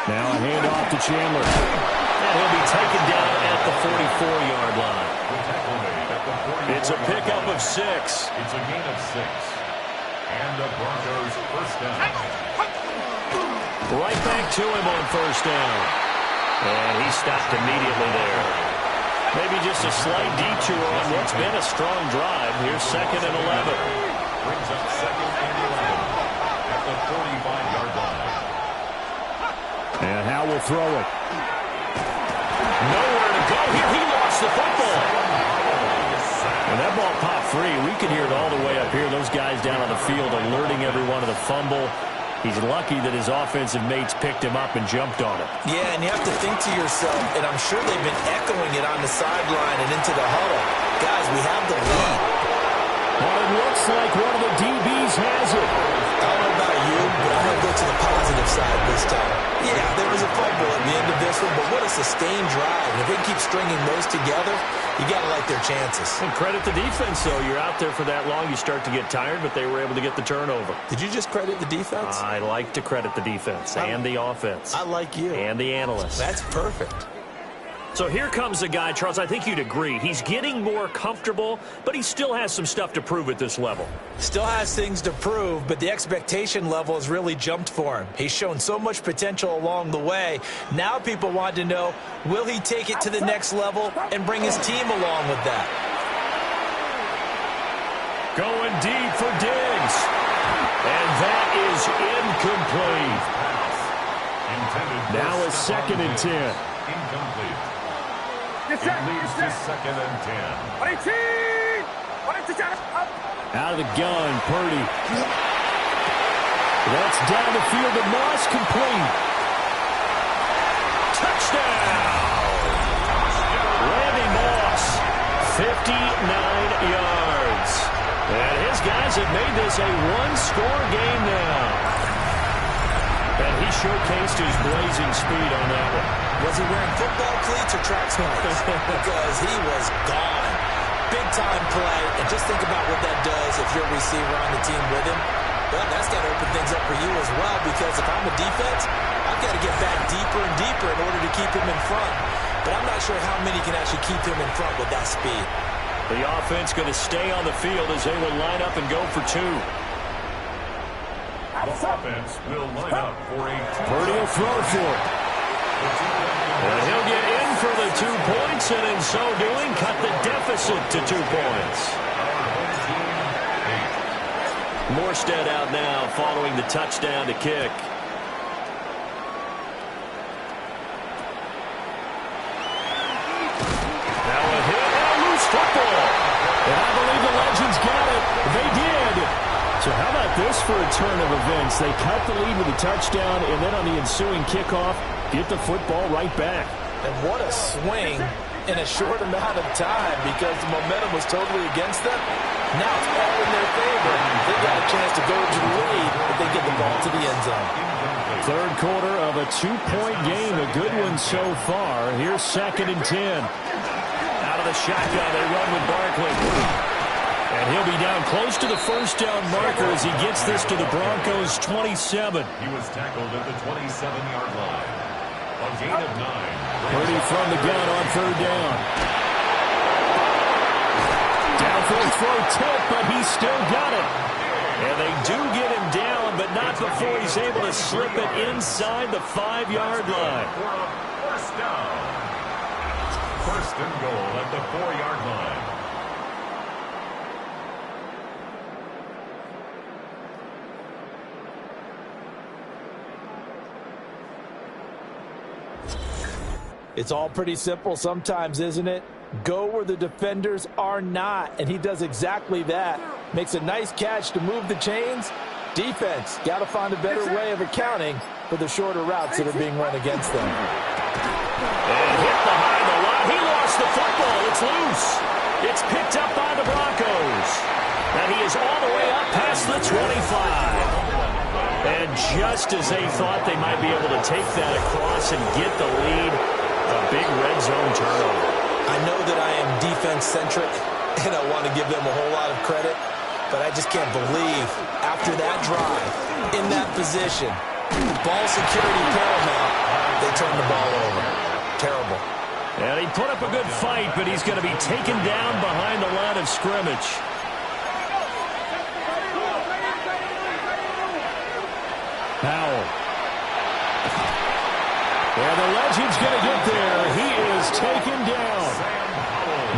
Now a handoff to Chandler. And he'll be taken down at the 44-yard line. It's a pickup of 6. It's a gain of 6. And the Broncos first down. Right back to him on first down. And he stopped immediately there. Maybe just a slight detour on what's been a strong drive. Here's 2nd and 11. Brings up 2nd and 11 at the 45-yard line. And Howe will throw it. Nowhere to go here. He lost the football. And that ball popped free. We could hear it all the way up here. Those guys down on the field alerting everyone of the fumble. He's lucky that his offensive mates picked him up and jumped on it. Yeah, and you have to think to yourself, and I'm sure they've been echoing it on the sideline and into the huddle. Guys, we have the lead. Well, it looks like one of the DBs has it. I don't know about you, but I'm going to go to the positive side this time. Yeah, there was a fumble at the end of this one, but what a sustained drive. And if they keep stringing those together, you got to like their chances. And credit the defense, though. You're out there for that long, you start to get tired, but they were able to get the turnover. Did you just credit the defense? I like to credit the defense and the offense. I like you. And the analysts. That's perfect. So here comes a guy, Charles, I think you'd agree. He's getting more comfortable, but he still has some stuff to prove at this level. Still has things to prove, but the expectation level has really jumped for him. He's shown so much potential along the way. Now people want to know, will he take it to the next level and bring his team along with that? Going deep for Diggs. And that is incomplete. Now a 2nd and 10. Incomplete. It leads to 2nd and 10. Out of the gun, Purdy. That's down the field to Moss, complete. Touchdown! Randy Moss, 59 yards. And his guys have made this a one-score game now. And he showcased his blazing speed on that one. Was he wearing football cleats or track sneakers? Because he was gone. Big-time play. And just think about what that does if you're a receiver on the team with him. Well, that's got to open things up for you as well, because if I'm a defense, I've got to get back deeper and deeper in order to keep him in front. But I'm not sure how many can actually keep him in front with that speed. The offense going to stay on the field as they will line up and go for 2. The offense will line up for a Purdy will throw for it. And he'll get in for the 2 points, and in so doing, cut the deficit to 2 points. Morstead out now following the touchdown to kick. Now a hit and a loose football. And I believe the Legends got it. They did. So how about this for a turn of events? They cut the lead with a touchdown, and then on the ensuing kickoff, get the football right back. And what a swing in a short amount of time, because the momentum was totally against them. Now it's all in their favor. They got a chance to go to the lead if they get the ball to the end zone. Third quarter of a 2-point game, a good one so far. Here's 2nd and 10. Out of the shotgun, they run with Barkley. And he'll be down close to the first down marker as he gets this to the Broncos' 27. He was tackled at the 27-yard line. A gain of 9. Purdy from the gun on 3rd down. Downfield throw tip, but he's still got it. And they do get him down, but not before he's able to slip it inside the 5-yard line. For a first down. First and goal at the 4-yard line. It's all pretty simple sometimes, isn't it? Go where the defenders are not, and he does exactly that. Makes a nice catch to move the chains. Defense, got to find a better way of accounting for the shorter routes that are being run against them. And hit behind the line. He lost the football. It's loose. It's picked up by the Broncos. And he is all the way up past the 25. And just as they thought they might be able to take that across and get the lead, a big red zone turnover. I know that I am defense-centric, and I want to give them a whole lot of credit, but I just can't believe after that drive, in that position, Ball security paramount. They turn the ball over. Terrible. And he put up a good fight, but he's going to be taken down behind the line of scrimmage. Powell. And the legend's going to get there. He is taken down.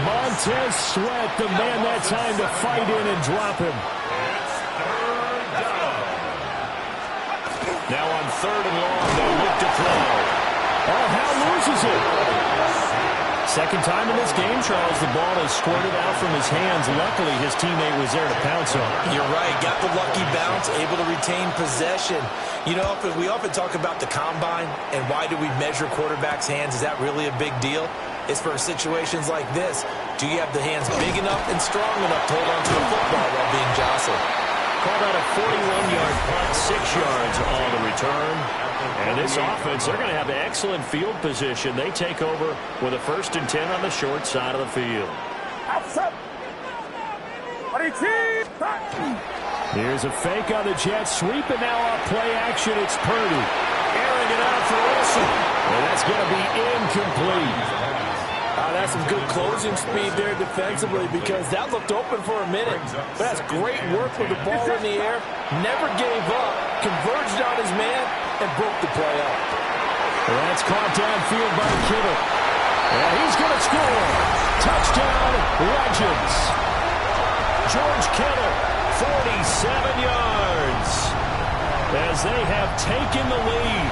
Montez Sweat, the man that time to fight in and drop him. Now on 3rd and long, they look to throw. Oh, Howe loses it. Second time in this game, Charles, the ball is squirted out from his hands. Luckily, his teammate was there to pounce on. You're right. Got the lucky bounce, able to retain possession. You know, we often talk about the combine and why do we measure quarterbacks' hands. Is that really a big deal? It's for situations like this. Do you have the hands big enough and strong enough to hold on to the football while being jostled? Called out a 41-yard punt, 6 yards on the return. And this offense, they're going to have excellent field position. They take over with a 1st and 10 on the short side of the field. Here's a fake on the Jets. Sweep and now off play action. It's Purdy. Airing it out for Wilson. And that's going to be incomplete. That's some good closing speed there defensively because that looked open for a minute. But that's great work with the ball in the air. Never gave up. Converged on his man and broke the play up. That's caught downfield by Kittle. And he's going to score. Touchdown, Legends. George Kittle, 47 yards. As they have taken the lead.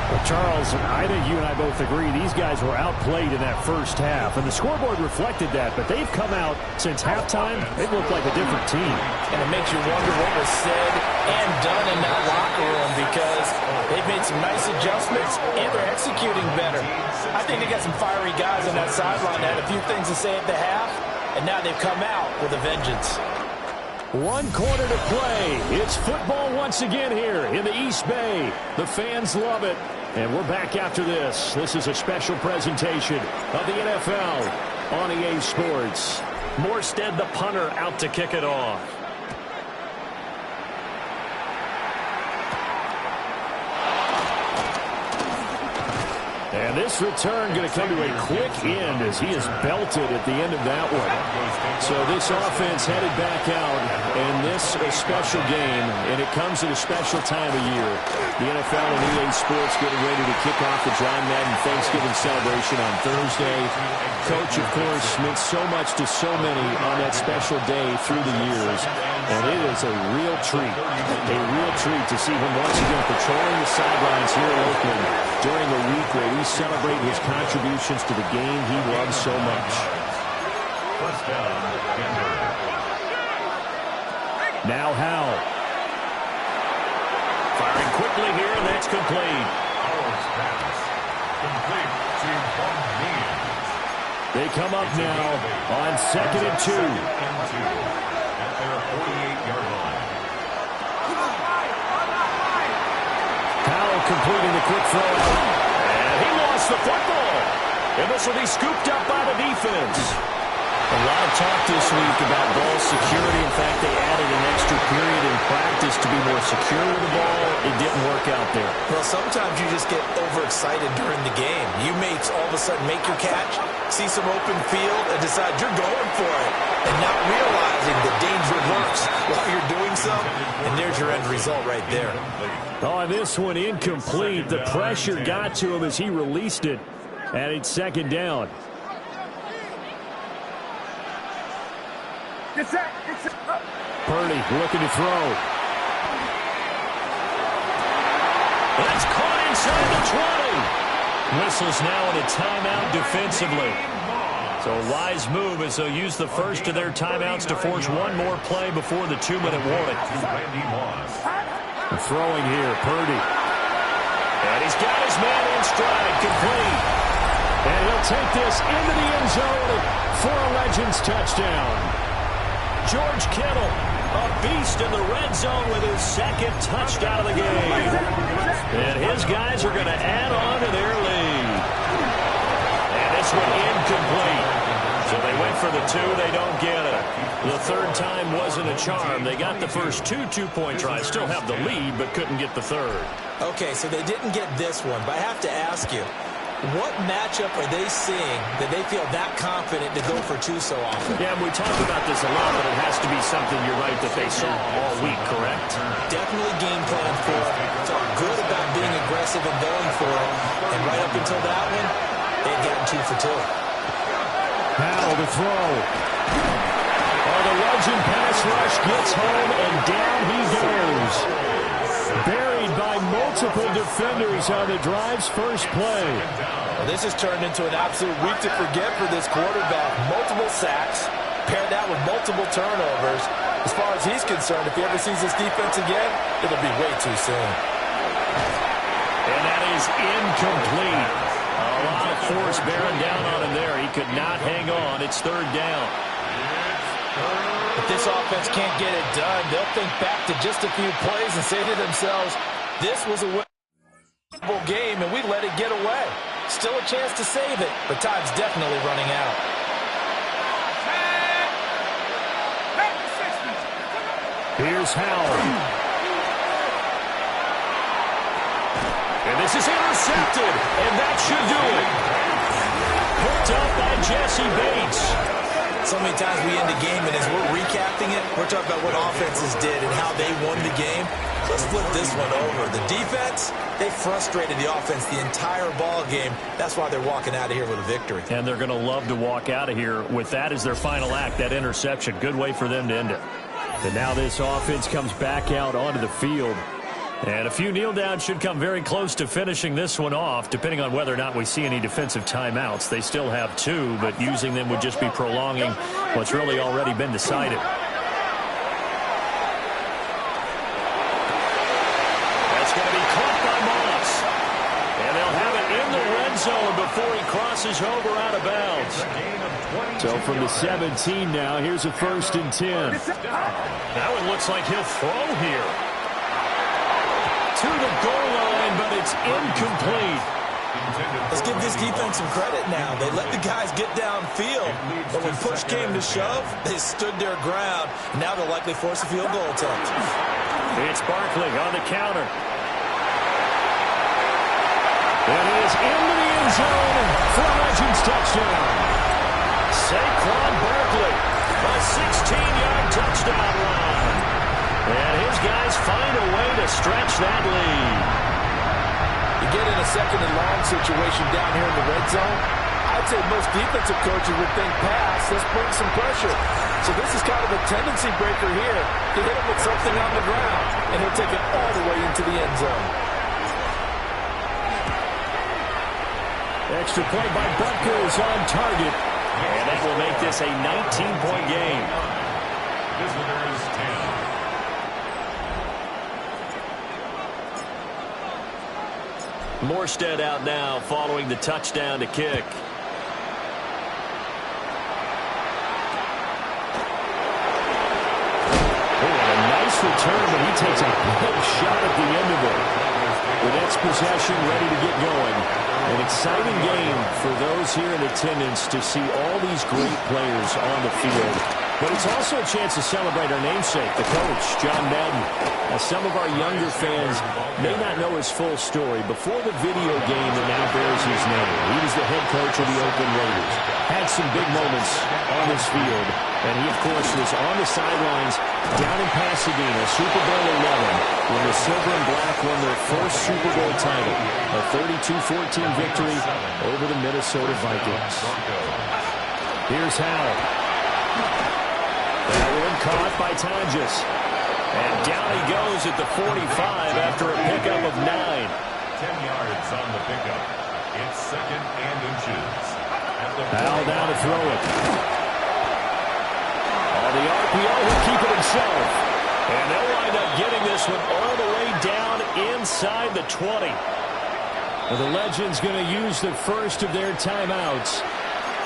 Well, Charles, I think you and I both agree these guys were outplayed in that first half, and the scoreboard reflected that, but they've come out since halftime. They've looked like a different team. And it makes you wonder what was said and done in that locker room because they've made some nice adjustments and they're executing better. I think they got some fiery guys on that sideline that had a few things to say at the half, and now they've come out with a vengeance. 1 quarter to play. It's football once again here in the East Bay. The fans love it. And we're back after this. This is a special presentation of the NFL on EA Sports. Morstead, the punter, out to kick it off. And this return going to come to a quick end as he is belted at the end of that one. So this offense headed back out, and this a special game, and it comes at a special time of year. The NFL and EA Sports getting ready to kick off the John Madden Thanksgiving celebration on Thursday. Coach, of course, meant so much to so many on that special day through the years, and it is a real treat to see him once again patrolling the sidelines here in Oakland during the week where we celebrate his contributions to the game he loves so much. Now Howe. Firing quickly here, and that's complete. They come up now on 2nd and 2. At their 48-yard line. Powell completing the quick throw. And he lost the football. And this will be scooped up by the defense. A lot of talk this week about ball security. In fact, they added an extra period in practice to be more secure with the ball. It didn't work out there. Well, sometimes you just get overexcited during the game. You may all of a sudden make your catch, see some open field, and decide you're going for it. And not realizing the danger lurks while you're doing so. And there's your end result right there. Oh, and this one incomplete. The pressure got to him as he released it. And it's 2nd down. Purdy looking to throw. That's caught inside the 20. Whistles now in a timeout defensively. So a wise move as they'll use the first of their timeouts to force one more play before the 2-minute warning. Throwing here, Purdy. And he's got his man in stride, complete. And he'll take this into the end zone for a Legends touchdown. George Kittle, a beast in the red zone with his 2nd touchdown of the game. And his guys are going to add on to their lead. And this one incomplete. So they went for for the two. They don't get it. The third time wasn't a charm. They got the first two-point tries. Still have the lead, but couldn't get the third. Okay, so they didn't get this one, but I have to ask you, what matchup are they seeing that they feel that confident to go for two so often? Yeah, we talk about this a lot, but it has to be something, you're right, that they saw all week, correct? Definitely game plan for it. Felt good about being aggressive and going for it. And right up until that one, they'd gotten 2 for 2. Now the throw. Oh, the legend pass rush gets home, and down he goes. Buried by multiple defenders on the drive's first play. Well, this has turned into an absolute week to forget for this quarterback. Multiple sacks, paired that with multiple turnovers. As far as he's concerned, if he ever sees this defense again, it'll be way too soon. And that is incomplete. A lot of force bearing down on him there. He could not hang on. It's third down. If this offense can't get it done, they'll think back to just a few plays and say to themselves, this was a winnable game and we let it get away. Still a chance to save it, but time's definitely running out. Here's Howell. And this is intercepted, and that should do it. Picked up by Jesse Bates. So many times we end the game, and as we're recapping it, we're talking about what offenses did and how they won the game. Let's flip this one over. The defense, they frustrated the offense the entire ball game. That's why they're walking out of here with a victory. And they're going to love to walk out of here with that as their final act, that interception. Good way for them to end it. And now this offense comes back out onto the field. And a few kneel downs should come very close to finishing this one off, depending on whether or not we see any defensive timeouts. They still have 2, but using them would just be prolonging what's really already been decided. That's going to be caught by Moss. And they'll have it in the red zone before he crosses over out of bounds. So from the 17 now, here's a 1st and 10. Now it looks like he'll throw here. To the goal line, but it's incomplete. Let's give this defense some credit now. They let the guys get downfield, but when push came to shove, they stood their ground. Now they'll likely force a field goal attempt. It's Barkley on the counter. And he is into the end zone for a Legends touchdown. Saquon Barkley, a 16-yard touchdown run. And his guys find a way to stretch that lead. You get in a 2nd and long situation down here in the red zone, I'd say most defensive coaches would think pass, let's bring some pressure. So this is kind of a tendency breaker here to hit him with something on the ground, and he'll take it all the way into the end zone. Extra point by Butker is on target. And that will make this a 19-point game. Visitors 10. Morstead out now following the touchdown to kick. Oh, a nice return, but he takes a big shot at the end of it. The next possession ready to get going. An exciting game for those here in attendance to see all these great players on the field. But it's also a chance to celebrate our namesake, the coach, John Madden. Now, some of our younger fans may not know his full story. Before the video game that now bears his name, he was the head coach of the Oakland Raiders. Had some big moments on this field. And he, of course, was on the sidelines down in Pasadena, Super Bowl 11, when the Silver and Black won their first Super Bowl title, a 32-14 victory over the Minnesota Vikings. Here's Howell. That one caught by Tonjes. And down he goes at the 45 after a pickup of 9. 10 yards on the pickup. It's 2nd and inches. Howell down to throw it. On the RPO, he'll keep it himself. And they'll wind up getting this one all the way down inside the 20. Well, the Legends going to use the first of their timeouts.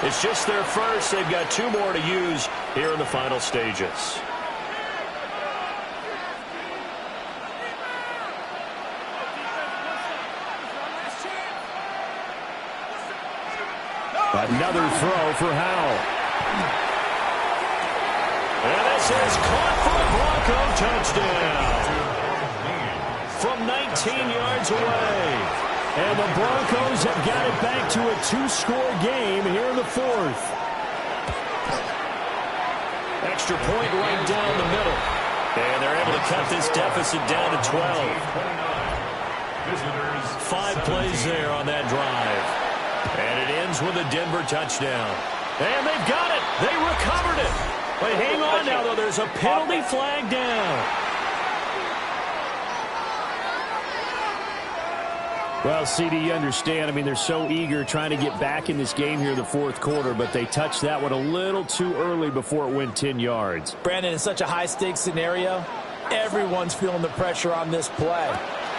It's just their first. They've got 2 more to use here in the final stages. Another throw for Howell. is caught for a Bronco touchdown. From 19 yards away. And the Broncos have got it back to a 2-score game here in the fourth. Extra point right down the middle. And they're able to cut this deficit down to 12. 5 plays there on that drive. And it ends with a Denver touchdown. And they've got it. They recovered it. But hang on now, though. There's a penalty flag down. Well, CD, you understand. I mean, they're so eager trying to get back in this game here in the fourth quarter, but they touched that one a little too early before it went 10 yards. Brandon, in such a high-stakes scenario, everyone's feeling the pressure on this play.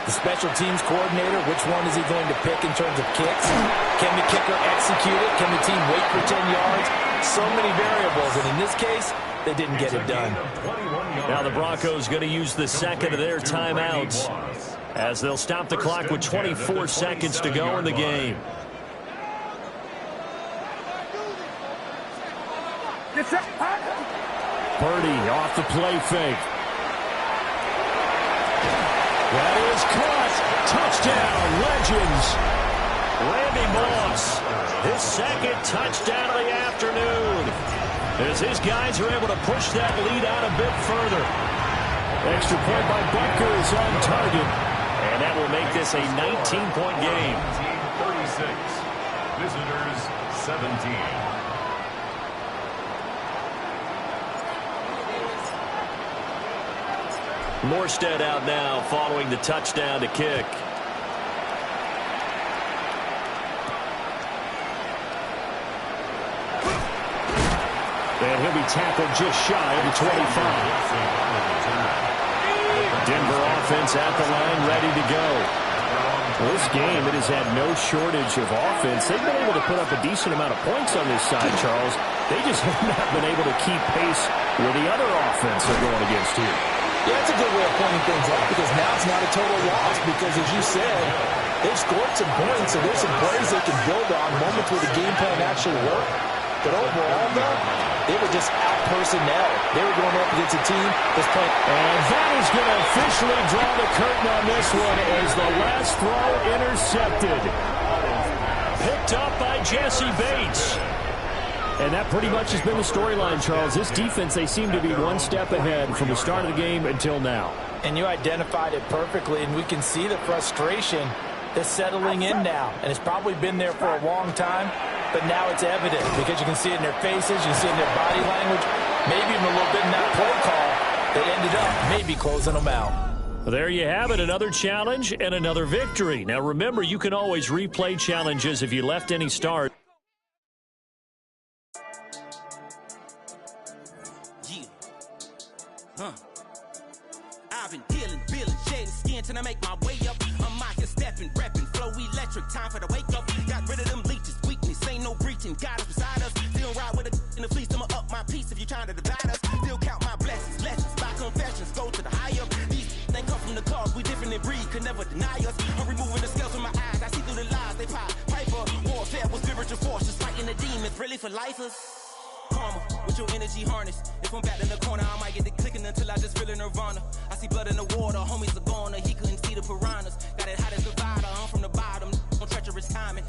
The special teams coordinator, which one is he going to pick in terms of kicks? Can the kicker execute it? Can the team wait for 10 yards? So many variables, and in this case, they didn't get it done. Now the Broncos going to use the second of their timeouts as they'll stop the clock with 24 seconds to go in the game. Purdy off the play fake. That is caught. Touchdown, Legends. Randy Moss, his second touchdown of the afternoon, as his guys are able to push that lead out a bit further. Extra point by Bunker is on target. And that will make this a 19-point game. 36. Visitors 17. Morstead out now following the touchdown to kick. And he'll be tackled just shy of the 25. Denver offense at the line, ready to go. This game, it has had no shortage of offense. They've been able to put up a decent amount of points on this side, Charles. They just have not been able to keep pace with the other offense they're going against here. Yeah, that's a good way of pointing things out, because now it's not a total loss, because as you said, they've scored some points, so there's some plays they can build on, moments where the game plan actually worked. But overall, though, they were just out-personnel. They were going up against a team that's playing. And that is going to officially draw the curtain on this one as the last throw intercepted. Picked up by Jesse Bates. And that pretty much has been the storyline, Charles. This defense, they seem to be one step ahead from the start of the game until now. And you identified it perfectly, and we can see the frustration that's settling in now. And it's probably been there for a long time, but now it's evident because you can see it in their faces, you can see it in their body language, maybe even a little bit in that play call that ended up maybe closing them out. There you have it, another challenge and another victory. Now remember, you can always replay challenges if you left any start. I've been dealing, building, shedding skin till I make my way up. I'm out here stepping, repping, flow electric, time for the wake up. Got rid of them leeches, weakness, ain't no breaching. God is beside us, still ride with a in the fleece. I'ma up my piece if you trying to divide us. Still count my blessings, lessons, by confessions, go to the higher. These they come from the cause, we different in breed, could never deny us. I'm removing the scales from my eyes, I see through the lies they pop. Piper, warfare with spiritual forces, fighting the demons, really for lifers. Karma, with your energy harness. If I'm back in the corner, I might get the clicking until I just feel a nirvana. I see blood in the water, homies are gone, he couldn't see the piranhas. Got it hot as Nevada, I'm from the bottom, on treacherous timing.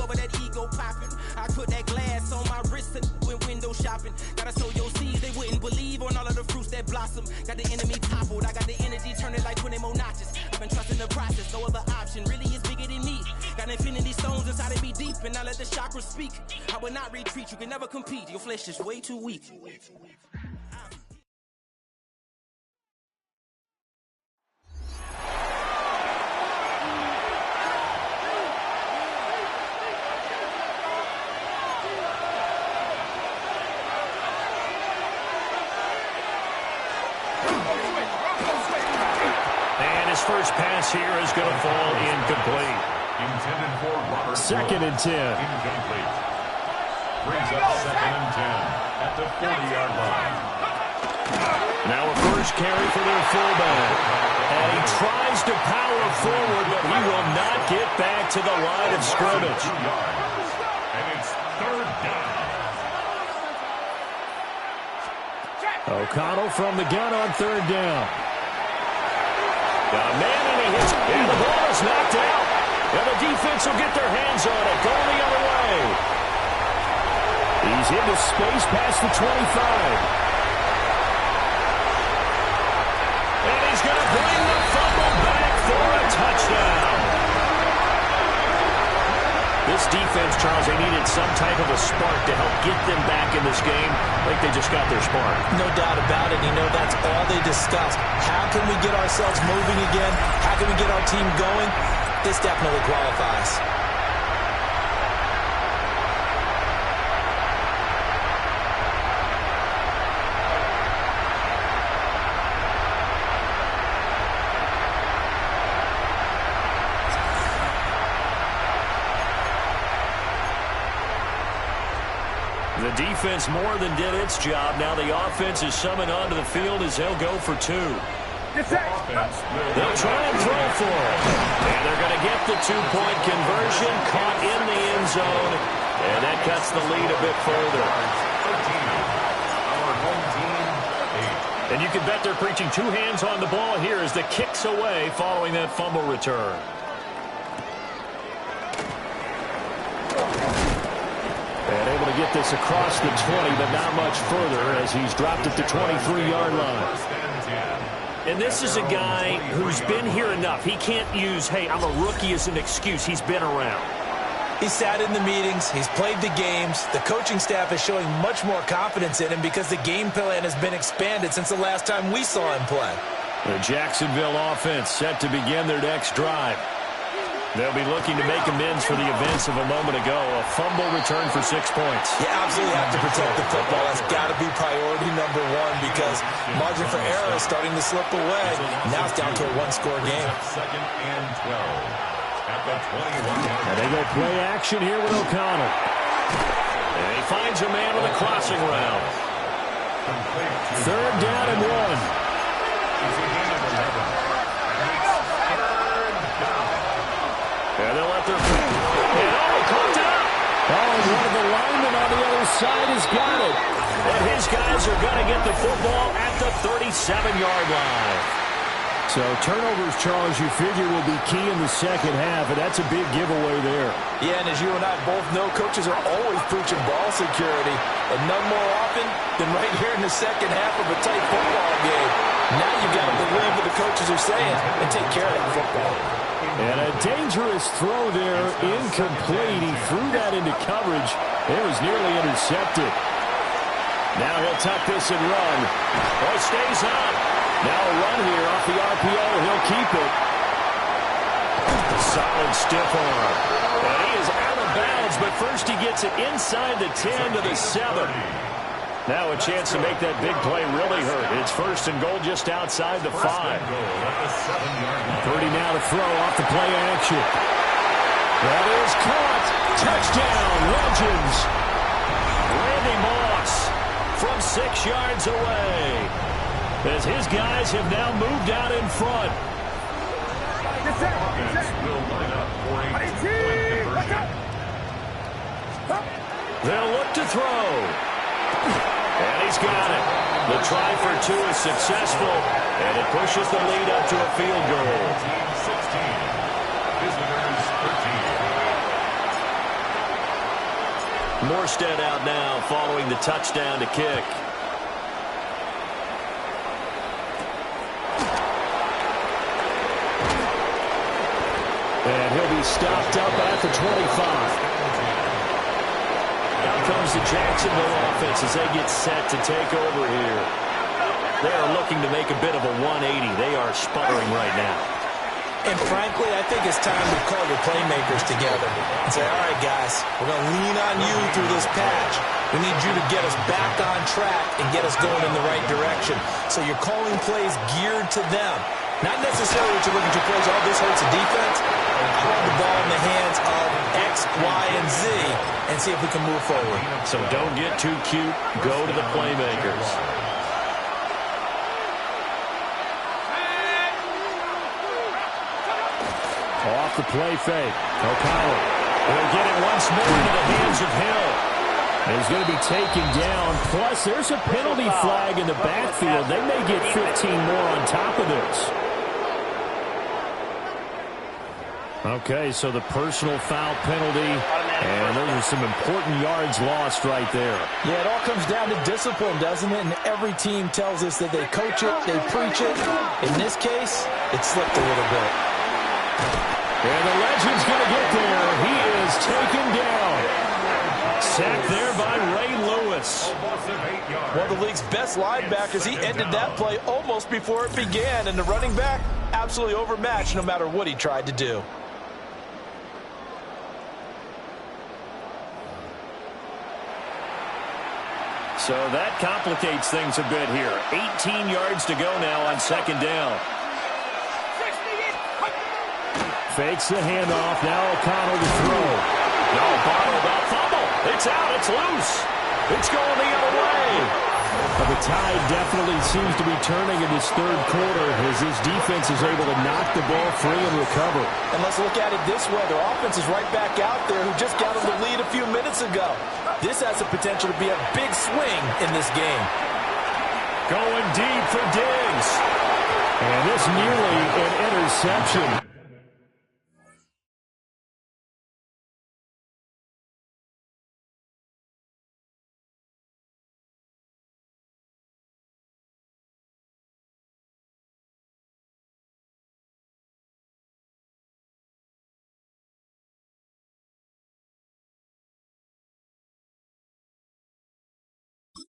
Over that ego popping. I put that glass on my wrist and went window shopping. Gotta sow your seeds, they wouldn't believe on all of the fruits that blossom. Got the enemy toppled, I got the energy turning like 20 more notches. I've been trusting the process, no other option, really is bigger than me. Got infinity stones inside of me deep, and I let the chakras speak. I will not retreat, you can never compete, your flesh is way too weak. And his first pass here is going to fall incomplete. Intended for Robert. Second and 10. Incomplete. Brings up second and 10 at the 40-yard line. Now a first carry for their fullback. And he tries to power forward, but he will not get back to the line of scrimmage. And it's third down. O'Connell from the gun on third down. Got a man and he hits, and the ball is knocked out. And the defense will get their hands on it, going the other way. He's into space past the 25. And he's going to bring the fumble back for a touchdown. This defense, Charles, they needed some type of a spark to help get them back in this game. I think they just got their spark. No doubt about it. You know, that's all they discussed. How can we get ourselves moving again? How can we get our team going? This definitely qualifies. The defense more than did its job. Now the offense is summoned onto the field as they'll go for two. They'll try and throw for it. And they're going to get the two-point conversion, caught in the end zone. And that cuts the lead a bit further. And you can bet they're preaching two hands on the ball here as the kick's away following that fumble return. And able to get this across the 20, but not much further as he's dropped it to 23-yard line. And this is a guy who's been here enough. He can't use, hey, I'm a rookie as an excuse. He's been around. He sat in the meetings. He's played the games. The coaching staff is showing much more confidence in him because the game plan has been expanded since the last time we saw him play. The Jacksonville offense set to begin their next drive. They'll be looking to make amends for the events of a moment ago. A fumble return for 6 points. You absolutely have to protect the football. That's got to be priority number one because margin for error is starting to slip away. Now it's down to a one-score game. Second and 12 at the 21-yard. And they go play action here with O'Connell. And he finds a man with a crossing route. Third down and one. And they'll let their... And caught it up. Oh, and one of the linemen on the other side has got it. And his guys are going to get the football at the 37-yard line. So turnovers, Charles, you figure will be key in the second half, and that's a big giveaway there. Yeah, and as you and I both know, coaches are always preaching ball security, and none more often than right here in the second half of a tight football game. Now you've got to believe what the coaches are saying and take care of that football. And a dangerous throw there, incomplete. He threw that into coverage. It was nearly intercepted. Now he'll tuck this and run. Oh, it stays on. Now a run here off the RPO. He'll keep it. A solid stiff arm. And he is out of bounds, but first he gets it inside the 10 to the 7. Now a chance to make that big play really hurt. It's first and goal just outside the 5. 30 now to throw off the play action. That is caught. Touchdown, Legends. Randy Moss from 6 yards away. As his guys have now moved out in front. will line up for a two-point conversion. They'll look to throw. And he's got it. The try for two is successful, and it pushes the lead up to a field goal. 16. Visitors 13. Morstead out now following the touchdown to kick. And he'll be stopped up at the 25. Now comes the Jacksonville offense as they get set to take over here. They are looking to make a bit of a 180. They are sputtering right now. And frankly, I think it's time to call your playmakers together and say, all right, guys, we're going to lean on you through this patch. We need you to get us back on track and get us going in the right direction. So you're calling plays geared to them. Not necessarily that you're looking to plays, oh, this hurts the defense. I want the ball in the hands of X, Y, and Z and see if we can move forward. So don't get too cute. Go to the playmakers. Off the play fake. O'Connell. They'll get it once more into the hands of Hill. And he's going to be taken down. Plus, there's a penalty flag in the backfield. They may get 15 more on top of this. Okay, so the personal foul penalty, and those are some important yards lost right there. Yeah, it all comes down to discipline, doesn't it? And every team tells us that they coach it, they preach it. In this case, it slipped a little bit. And the legend's going to get there. He is taken down. Sacked there by Ray Lewis. One of the league's best linebackers. He ended that play almost before it began. And the running back, absolutely overmatched no matter what he tried to do. So that complicates things a bit here. 18 yards to go now on second down. Fakes the handoff. Now O'Connell to throw. No, bottle about fumble. It's out. It's loose. It's going the other way. But the tide definitely seems to be turning in this third quarter as his defense is able to knock the ball free and recover. And let's look at it this way. Their offense is right back out there who just got them the lead a few minutes ago. This has the potential to be a big swing in this game. Going deep for Diggs. And this nearly an interception.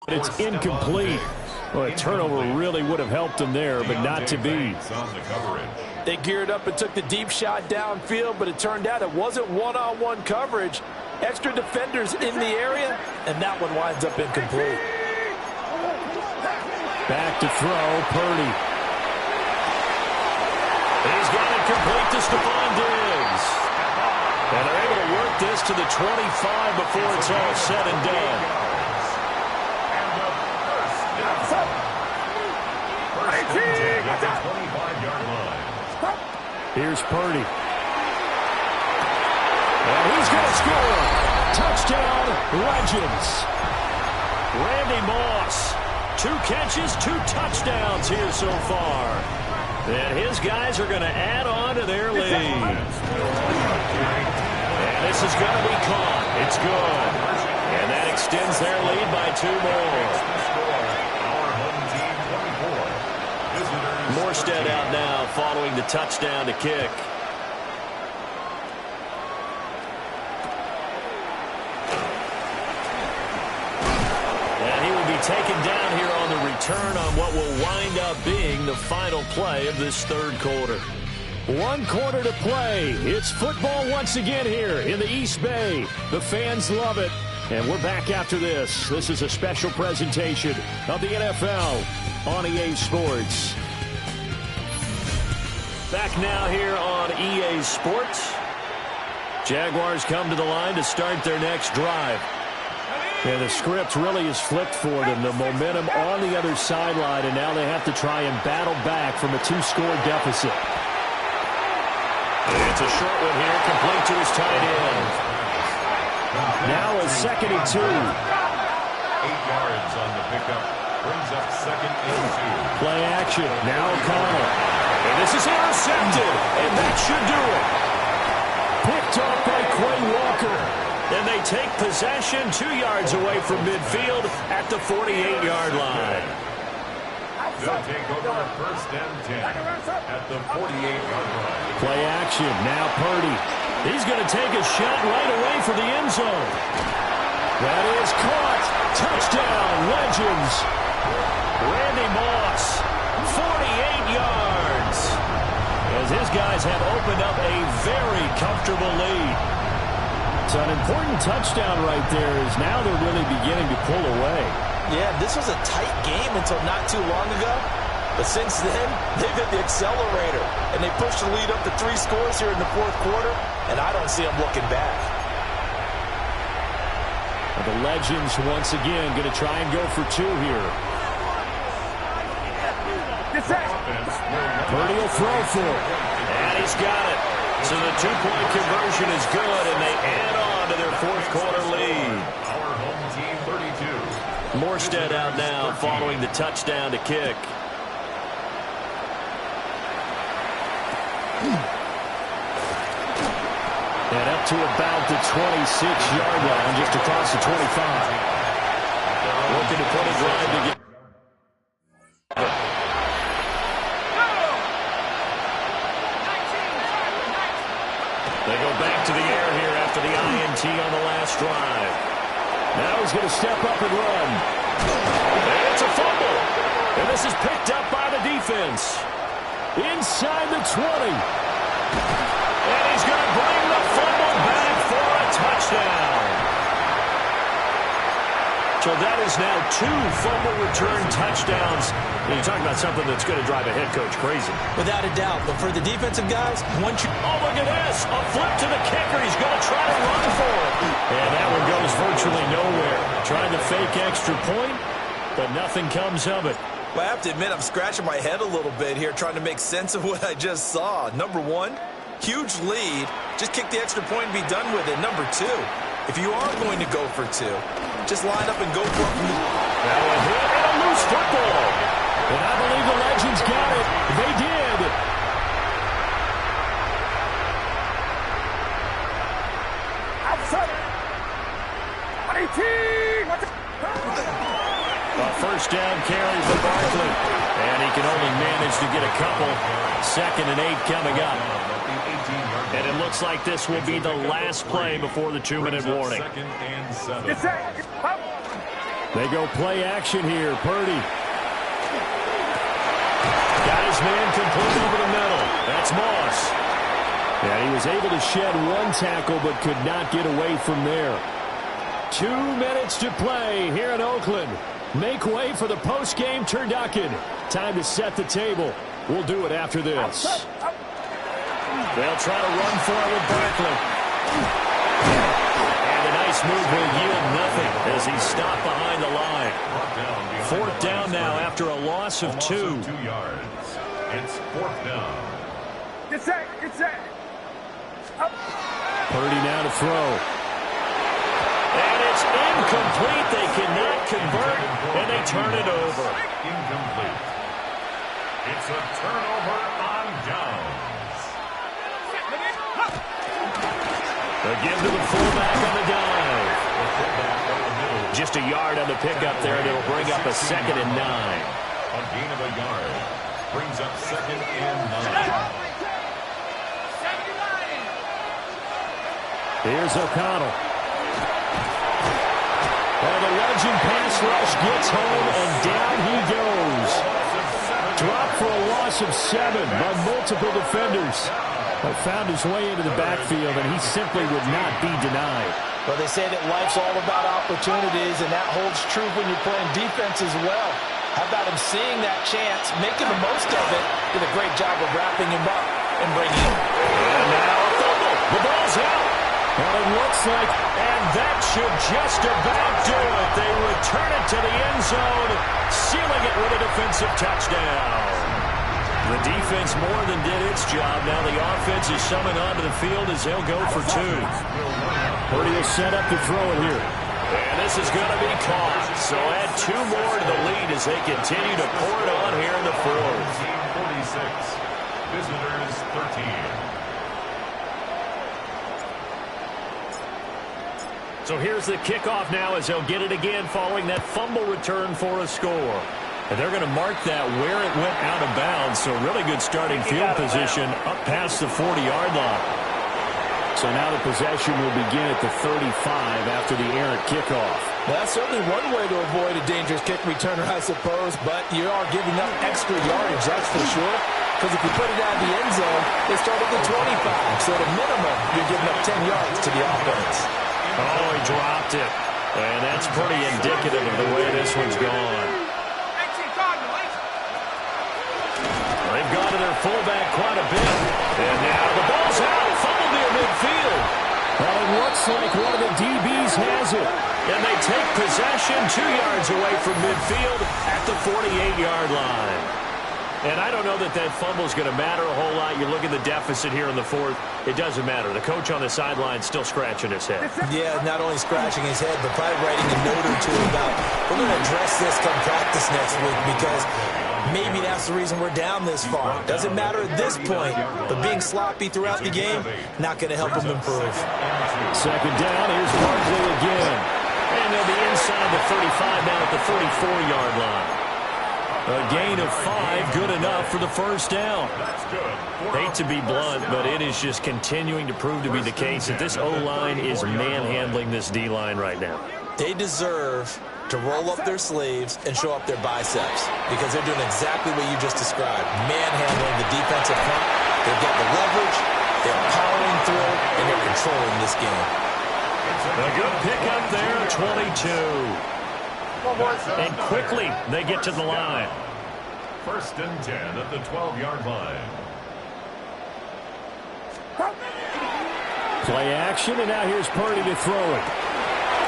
It's incomplete. Well, a turnover really would have helped them there, but not to be. They geared up and took the deep shot downfield, but it turned out it wasn't one-on-one coverage. Extra defenders in the area, and that one winds up incomplete. Back to throw, Purdy. He's got it complete to Stephon Diggs. And they're able to work this to the 25 before it's all said and done. Here's Purdy. And he's going to score. Touchdown, Legends. Randy Moss. 2 catches, 2 touchdowns here so far. And his guys are going to add on to their lead. And this is going to be caught. It's good. And that extends their lead by 2 more. Morstead out now following the touchdown to kick. And he will be taken down here on the return on what will wind up being the final play of this third quarter. 1 quarter to play. It's football once again here in the East Bay. The fans love it. And we're back after this. This is a special presentation of the NFL on EA Sports. Back now here on EA Sports. Jaguars come to the line to start their next drive. And the script really is flipped for them. The momentum on the other sideline, and now they have to try and battle back from a 2-score deficit. And it's a short one here, complete to his tight end. Now a 2nd and 2. 8 yards on the pickup. Brings up 2nd and 2. Play action. Now O'Connell. And this is intercepted, and that should do it. Picked off by Quay Walker. And they take possession 2 yards away from midfield at the 48-yard line. They'll take over 1st and 10 at the 48-yard line. Play action. Now Purdy. He's going to take a shot right away for the end zone. That is caught. Touchdown, Legends. Randy Moss, 48 yards. As his guys have opened up a very comfortable lead. It's an important touchdown right there, as now they're really beginning to pull away. Yeah, this was a tight game until not too long ago. But since then, they've hit the accelerator. And they pushed the lead up to 3 scores here in the 4th quarter. And I don't see them looking back. The Legends once again going to try and go for 2 here. Purdy will throw for it. And he's got it. So the 2-point conversion is good, and they add following the touchdown to kick. And up to about the 26-yard line, just across the 25. Looking to put a drive to get. They go back to the air here after the INT on the last drive. Now he's going to step up and run. And it's a fumble. And this is picked up by the defense. Inside the 20. And he's going to bring the fumble back for a touchdown. So that is now 2 fumble return touchdowns. And you're talking about something that's going to drive a head coach crazy. Without a doubt. But for the defensive guys, once you... Oh, look at this. A flip to the kicker. He's going to try to run for it. And that one goes virtually nowhere. Trying to fake extra point, but nothing comes of it. Well, I have to admit, I'm scratching my head a little bit here trying to make sense of what I just saw. Number one, huge lead. Just kick the extra point and be done with it. Number two, if you are going to go for 2, just line up and go for it. That one hit and a loose football. And I believe the Legends got it. They did. Outside. 18. A first down carry for Barkley. And he can only manage to get a couple. 2nd and 8 coming up. And it looks like this will be the last play before the 2-minute warning. 2nd and 7. They go play action here. Purdy. Got his man complete over the middle. That's Moss. And he was able to shed 1 tackle but could not get away from there. 2 minutes to play here in Oakland. Make way for the post-game turducken. Time to set the table. We'll do it after this. They'll try to run for it with Barkley. And a nice move will yield nothing as he's stopped behind the line. 4th down now after a loss of 2. 2 yards. It's 4th down. Get set. Purdy now to throw. And it's incomplete. They cannot convert, and they turn it over. Incomplete. It's a turnover on downs. Again to the fullback on the dive. Just a yard on the pickup there, and it'll bring up a 2nd and 9. A gain of a yard. Brings up 2nd and 9. Here's O'Connell. Well, the Legend pass rush gets home, and down he goes. Dropped for a loss of 7 by multiple defenders. But found his way into the backfield, and he simply would not be denied. Well, they say that life's all about opportunities, and that holds true when you're playing defense as well. How about him seeing that chance, making the most of it, did a great job of wrapping him up and bringing him. And now a fumble. The ball's out. Well, it looks like, and that should just about do it. They return it to the end zone, sealing it with a defensive touchdown. The defense more than did its job. Now the offense is summoned onto the field as they'll go for 2. Purdy will set up to throw it here. And this is going to be caught. So add 2 more to the lead as they continue to pour it on here in the 4th. 46. Visitors 13. So here's the kickoff now as they'll get it again following that fumble return for a score. And they're going to mark that where it went out of bounds. So really good starting field position up past the 40-yard line. So now the possession will begin at the 35 after the errant kickoff. That's certainly one way to avoid a dangerous kick returner, I suppose, but you are giving up extra yardage, that's for sure. Because if you put it out of the end zone, they start at the 25. So at a minimum, you're giving up 10 yards to the offense. Oh, he dropped it. And that's pretty indicative of the way this one's gone. They've gone to their fullback quite a bit. And now the ball's out. Fumble near midfield. Well, it looks like one of the DBs has it. And they take possession 2 yards away from midfield at the 48-yard line. And I don't know that that fumble is going to matter a whole lot. You look at the deficit here in the fourth. It doesn't matter. The coach on the sideline is still scratching his head. Yeah, not only scratching his head, but probably writing a note or two about, we're going to address this come practice next week because maybe that's the reason we're down this far. Doesn't matter at this point, but being sloppy throughout the game, not going to help him improve. Second down, here's Barkley again. And they'll be inside the 35 now at the 34-yard line. A gain of 5, good enough for the first down. Hate to be blunt, but it is just continuing to prove to be the case that this O-line is manhandling this D-line right now. They deserve to roll up their sleeves and show up their biceps because they're doing exactly what you just described, manhandling the defensive front. They've got the leverage, they're powering through, and they're controlling this game. A good pickup there, 22. And quickly, they get to the line. First and 10 at the 12-yard line. Play action, and now here's Purdy to throw it.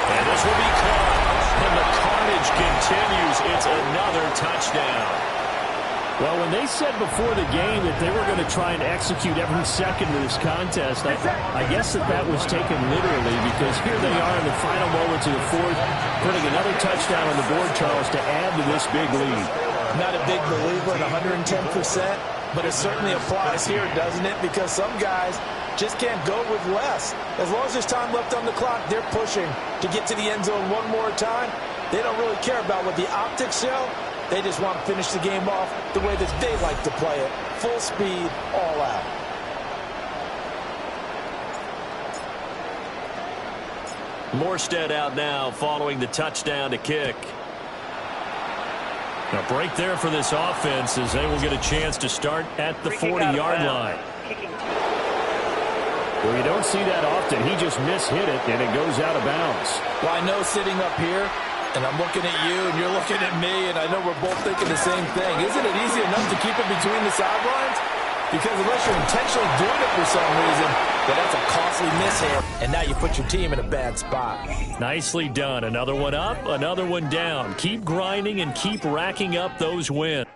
And this will be caught. And the carnage continues. It's another touchdown. Well, when they said before the game that they were going to try and execute every second of this contest, I guess that was taken literally because here they are in the final moments of the fourth, putting another touchdown on the board, Charles, to add to this big lead. Not a big believer at 110%, but it certainly applies here, doesn't it? Because some guys just can't go with less. As long as there's time left on the clock, they're pushing to get to the end zone one more time. They don't really care about what the optics show. They just want to finish the game off the way that they like to play it. Full speed, all out. Morstead out now following the touchdown to kick. A break there for this offense as they will get a chance to start at the 40-yard line. Well, you don't see that often. He just mishit it, and it goes out of bounds. Well, I know sitting up here, and I'm looking at you, and you're looking at me, and I know we're both thinking the same thing. Isn't it easy enough to keep it between the sidelines? Because unless you're intentionally doing it for some reason, then that's a costly mishit, and now you put your team in a bad spot. Nicely done. Another one up, another one down. Keep grinding and keep racking up those wins.